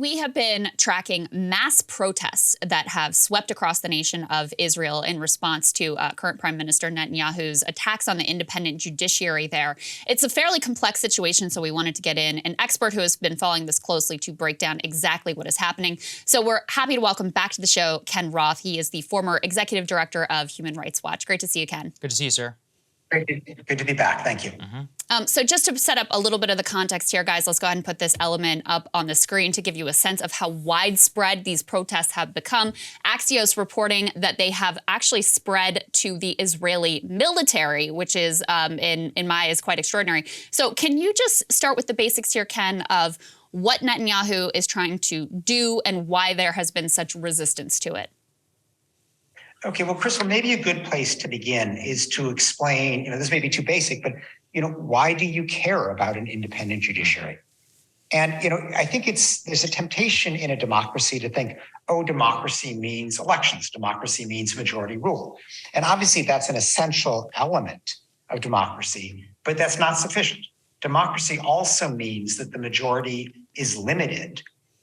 we have been tracking mass protests that have swept across the nation of Israel in response to current Prime Minister Netanyahu's attacks on the independent judiciary there. It's a fairly complex situation, so we wanted to get in an expert who has been following this closely to break down exactly what is happening. So we're happy to welcome back to the show Ken Roth. He is the former executive director of Human Rights Watch. Great to see you, Ken. Good to see you, sir. Good to be back. Thank you. So just to set up a little bit of the context here, guys, let's go ahead and put this element up on the screen to give you a sense of how widespread these protests have become. Axios reporting that they have actually spread to the Israeli military, which is, in my eyes, quite extraordinary. So can you just start with the basics here, Ken, of what Netanyahu is trying to do and why there has been such resistance to it? Okay, well, Krystal, maybe a good place to begin is to explain, this may be too basic, but, why do you care about an independent judiciary? And, I think there's a temptation in a democracy to think, oh, democracy means elections. Democracy means majority rule. And obviously that's an essential element of democracy, but that's not sufficient. Democracy also means that the majority is limited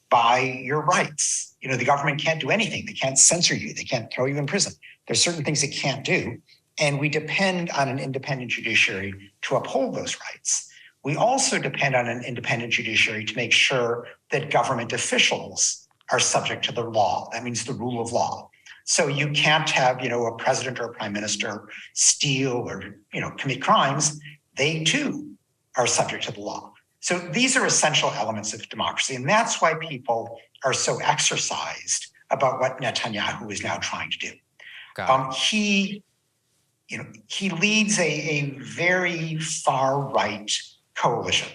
by your rights. The government can't do anything. They can't censor you. They can't throw you in prison. There's certain things it can't do. And we depend on an independent judiciary to uphold those rights. We also depend on an independent judiciary to make sure that government officials are subject to the law. That means the rule of law. So you can't have, a president or a prime minister steal or, commit crimes. They too are subject to the law. So these are essential elements of democracy. And that's why people are so exercised about what Netanyahu is now trying to do. He leads a very far-right coalition,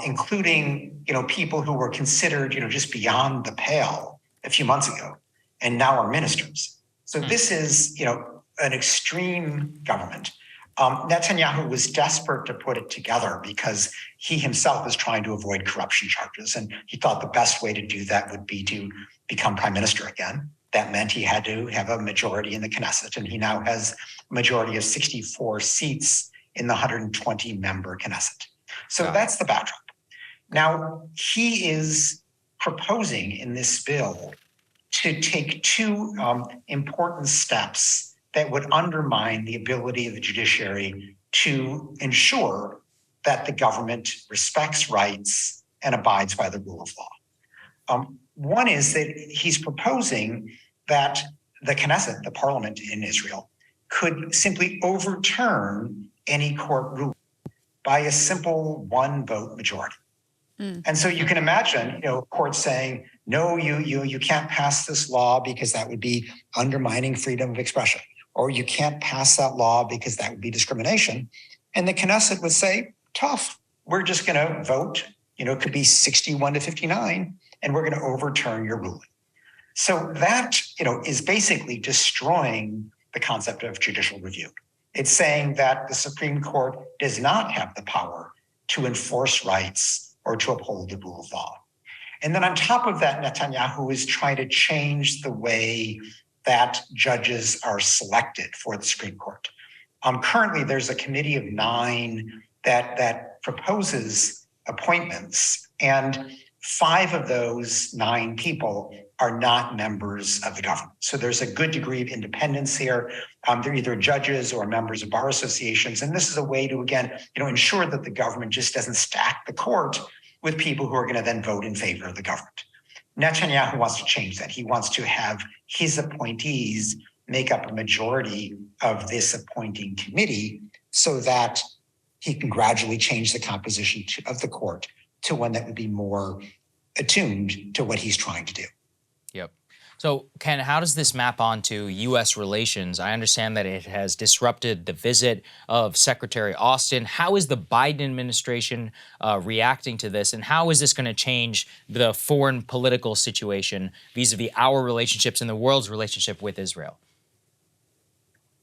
including, people who were considered, just beyond the pale a few months ago, and now are ministers. So this is, an extreme government. Netanyahu was desperate to put it together because he himself is trying to avoid corruption charges. And he thought the best way to do that would be to become prime minister again. That meant he had to have a majority in the Knesset. And he now has a majority of 64 seats in the 120-member Knesset. So that's the backdrop. Now, he is proposing in this bill to take two important steps that would undermine the ability of the judiciary to ensure that the government respects rights and abides by the rule of law. One is that he's proposing that the Knesset, the parliament in Israel, could simply overturn any court ruling by a simple one-vote majority. And so you can imagine, courts saying, no, you can't pass this law because that would be undermining freedom of expression. Or you can't pass that law because that would be discrimination. And the Knesset would say, tough, we're just going to vote, it could be 61 to 59, and we're going to overturn your ruling. So that, is basically destroying the concept of judicial review. It's saying that the Supreme Court does not have the power to enforce rights or to uphold the rule of law. And then on top of that, Netanyahu is trying to change the way that judges are selected for the Supreme Court. Currently, there's a committee of 9 that proposes appointments, and 5 of those 9 people are not members of the government. So there's a good degree of independence here. They're either judges or members of bar associations, and this is a way to, again, ensure that the government just doesn't stack the court with people who are going to then vote in favor of the government. Netanyahu wants to change that. He wants to have his appointees make up a majority of this appointing committee so that he can gradually change the composition of the court to one that would be more attuned to what he's trying to do. Yep. So, Ken, how does this map onto U.S. relations? I understand that it has disrupted the visit of Secretary Austin. How is the Biden administration reacting to this, and how is this going to change the foreign political situation vis-a-vis our relationships and the world's relationship with Israel?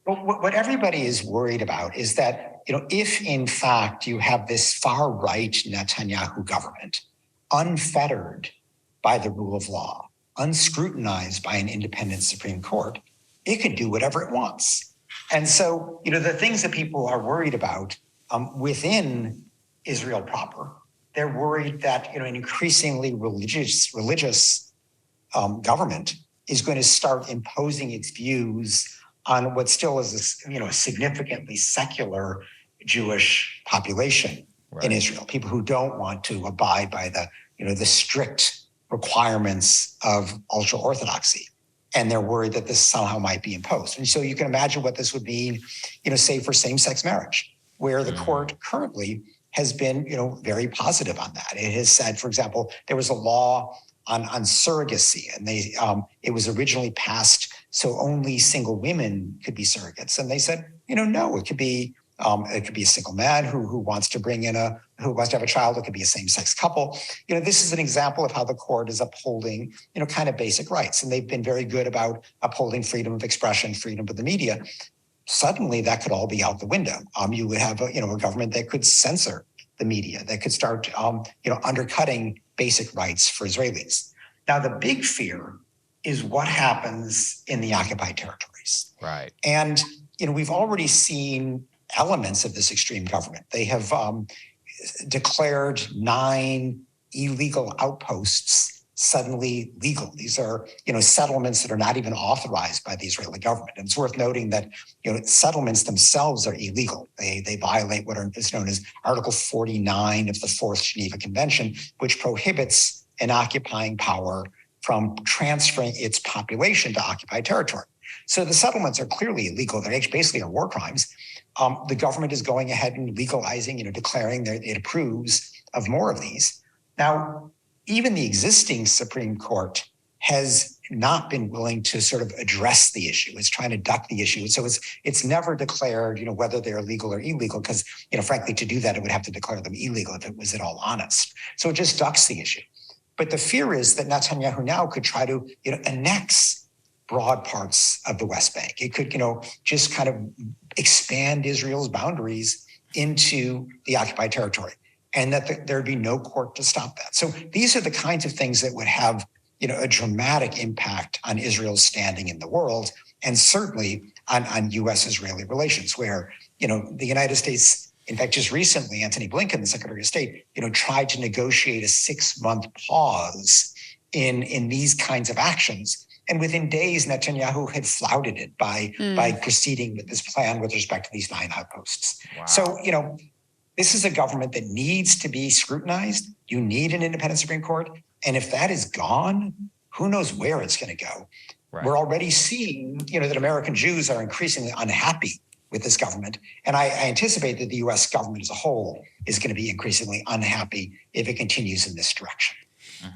Well, what everybody is worried about is that, if in fact you have this far-right Netanyahu government, unfettered by the rule of law, unscrutinized by an independent Supreme Court, it could do whatever it wants. And so, the things that people are worried about within Israel proper, they're worried that an increasingly religious government is going to start imposing its views on what still is a significantly secular Jewish population in Israel. People who don't want to abide by the strict requirements of ultra orthodoxy, and they're worried that this somehow might be imposed. And so you can imagine what this would mean, say for same-sex marriage, where the court currently has been, very positive on that. It has said, for example, there was a law on surrogacy, and it was originally passed so only single women could be surrogates, and they said, no, it could be a single man who wants to who wants to have a child. It could be a same-sex couple. This is an example of how the court is upholding, kind of basic rights, and they've been very good about upholding freedom of expression, freedom of the media. Suddenly, that could all be out the window. You would have a government that could censor the media, that could start, undercutting basic rights for Israelis. Now, the big fear is what happens in the occupied territories. Right. And, we've already seen elements of this extreme government. They have declared 9 illegal outposts suddenly legal. These are, settlements that are not even authorized by the Israeli government. And it's worth noting that, settlements themselves are illegal. They violate what is known as Article 49 of the Fourth Geneva Convention, which prohibits an occupying power from transferring its population to occupied territory. So the settlements are clearly illegal. They basically are war crimes. The government is going ahead and legalizing, declaring that it approves of more of these. Now, even the existing Supreme Court has not been willing to sort of address the issue. It's trying to duck the issue. So it's never declared, whether they're legal or illegal, because, frankly, to do that, it would have to declare them illegal if it was at all honest. So it just ducks the issue. But the fear is that Netanyahu now could try to, annex broad parts of the West Bank. It could, just kind of expand Israel's boundaries into the occupied territory, and that there'd be no court to stop that. So these are the kinds of things that would have, a dramatic impact on Israel's standing in the world, and certainly on U.S.-Israeli relations, where, the United States, in fact, just recently, Antony Blinken, the Secretary of State, tried to negotiate a 6-month pause in these kinds of actions. And within days, Netanyahu had flouted it by proceeding with this plan with respect to these 9 outposts. Wow. So, this is a government that needs to be scrutinized. You need an independent Supreme Court. And if that is gone, who knows where it's going to go? Right. We're already seeing, that American Jews are increasingly unhappy with this government. And I anticipate that the U.S. government as a whole is going to be increasingly unhappy if it continues in this direction.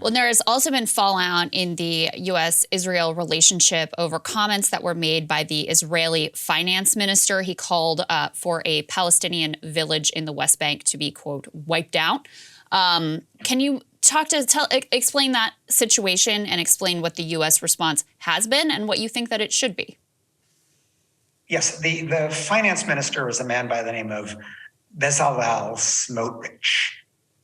Well, there has also been fallout in the U.S.-Israel relationship over comments that were made by the Israeli finance minister. He called for a Palestinian village in the West Bank to be, quote, wiped out. Can you explain that situation and explain what the U.S. response has been and what you think that it should be? Yes, the finance minister is a man by the name of Bezalel Smotrich.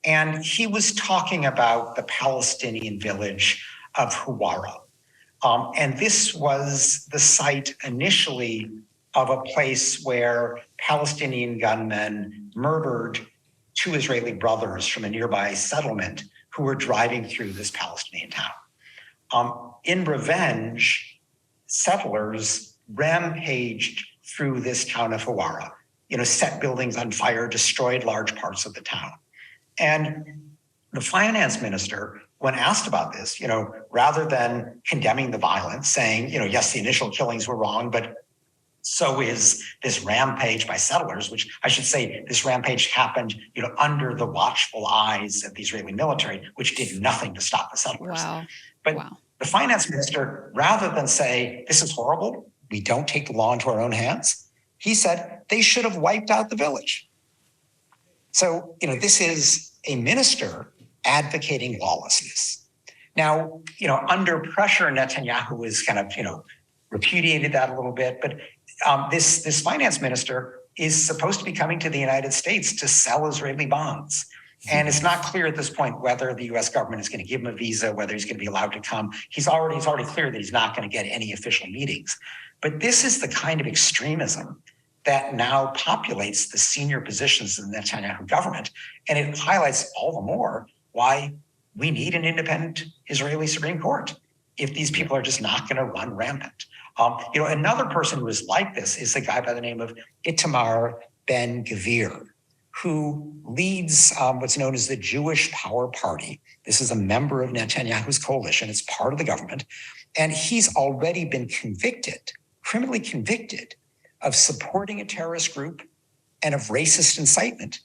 And he was talking about the Palestinian village of Huwara. And this was the site initially of a place where Palestinian gunmen murdered 2 Israeli brothers from a nearby settlement who were driving through this Palestinian town. In revenge, settlers rampaged through this town of Huwara, set buildings on fire, destroyed large parts of the town. And the finance minister, when asked about this, rather than condemning the violence, saying, yes, the initial killings were wrong, but so is this rampage by settlers, which I should say this rampage happened, under the watchful eyes of the Israeli military, which did nothing to stop the settlers. Wow. But the finance minister, rather than say, this is horrible, we don't take the law into our own hands, he said they should have wiped out the village. So, this is a minister advocating lawlessness. Now, under pressure, Netanyahu has kind of, repudiated that a little bit. But this finance minister is supposed to be coming to the United States to sell Israeli bonds. And it's not clear at this point whether the U.S. government is going to give him a visa, whether he's going to be allowed to come. He's already clear that he's not going to get any official meetings. But this is the kind of extremism that now populates the senior positions in the Netanyahu government. And it highlights all the more why we need an independent Israeli Supreme Court if these people are just not going to run rampant. Another person who is like this is a guy by the name of Itamar Ben-Gvir, who leads what's known as the Jewish Power Party. This is a member of Netanyahu's coalition. It's part of the government. And he's already been convicted, criminally convicted, of supporting a terrorist group and of racist incitement.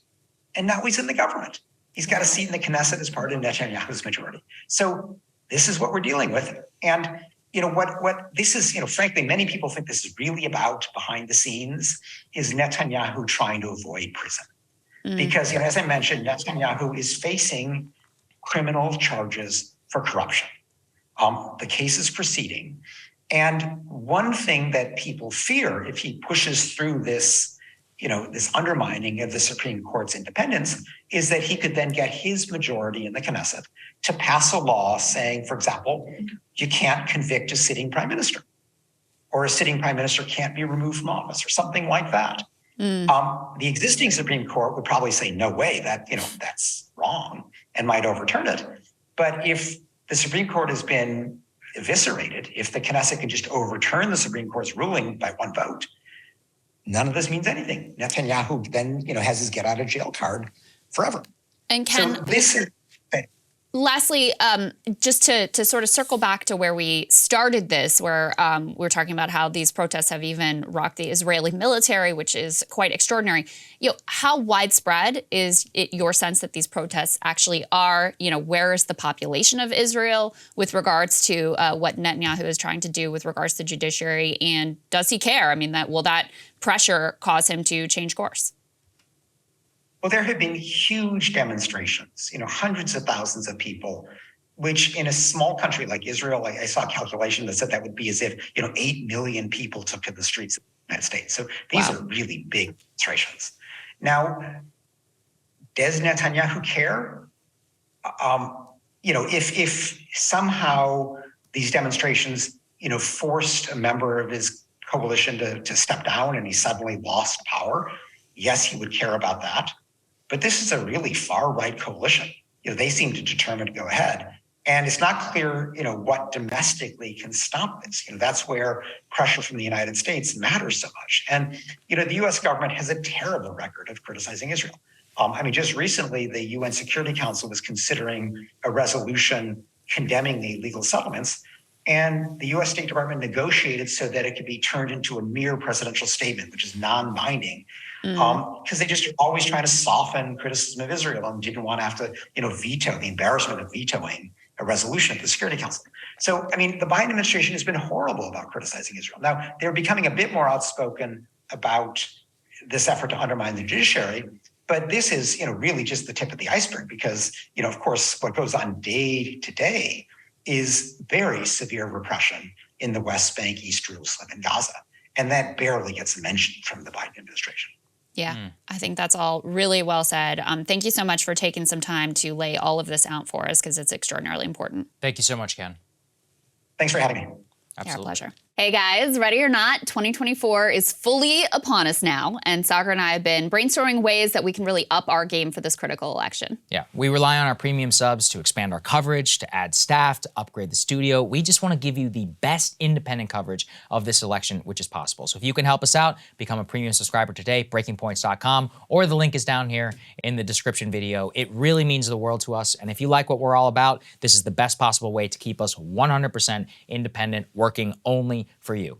And now he's in the government. He's got a seat in the Knesset as part of Netanyahu's majority. So this is what we're dealing with. And what this is, frankly, many people think this is really about behind the scenes is Netanyahu trying to avoid prison. Because, as I mentioned, Netanyahu is facing criminal charges for corruption. The case is proceeding. And one thing that people fear if he pushes through this, this undermining of the Supreme Court's independence is that he could then get his majority in the Knesset to pass a law saying, for example, you can't convict a sitting prime minister, or a sitting prime minister can't be removed from office, or something like that. The existing Supreme Court would probably say, no way, that's wrong, and might overturn it. But if the Supreme Court has been eviscerated, if the Knesset can just overturn the Supreme Court's ruling by one vote, none of this means anything. Netanyahu then, has his get out of jail card forever. And Ken, so this is. Lastly, just to sort of circle back to where we started this, where we're talking about how these protests have even rocked the Israeli military, which is quite extraordinary. How widespread is it your sense that these protests actually are? Where is the population of Israel with regards to what Netanyahu is trying to do with regards to the judiciary? And does he care? I mean, will that pressure cause him to change course? Well, there have been huge demonstrations, hundreds of thousands of people, which in a small country like Israel, I saw a calculation that said that would be as if, 8 million people took to the streets of the United States. So these are really big demonstrations. Now, does Netanyahu care? If somehow these demonstrations, forced a member of his coalition to step down and he suddenly lost power, yes, he would care about that. But this is a really far-right coalition. They seem to determine to go ahead. And it's not clear, what domestically can stop this. That's where pressure from the United States matters so much. And, the U.S. government has a terrible record of criticizing Israel. Just recently, the UN Security Council was considering a resolution condemning the illegal settlements. And the U.S. State Department negotiated so that it could be turned into a mere presidential statement, which is non-binding, because they just always try to soften criticism of Israel and didn't want to have to, veto the embarrassment of vetoing a resolution at the Security Council. So, the Biden administration has been horrible about criticizing Israel. Now, they're becoming a bit more outspoken about this effort to undermine the judiciary. But this is, really just the tip of the iceberg because, of course, what goes on day to day is very severe repression in the West Bank, East Jerusalem, and Gaza. And that barely gets mentioned from the Biden administration. Yeah, I think that's all really well said. Thank you so much for taking some time to lay all of this out for us because it's extraordinarily important. Thank you so much, Ken. Thanks for having me. Absolutely. Our pleasure. Hey guys, ready or not, 2024 is fully upon us now, and Saagar and I have been brainstorming ways that we can really up our game for this critical election. Yeah, we rely on our premium subs to expand our coverage, to add staff, to upgrade the studio. We just want to give you the best independent coverage of this election, which is possible. So if you can help us out, become a premium subscriber today, breakingpoints.com, or the link is down here in the description video. It really means the world to us, and if you like what we're all about, this is the best possible way to keep us 100% independent, working only for you.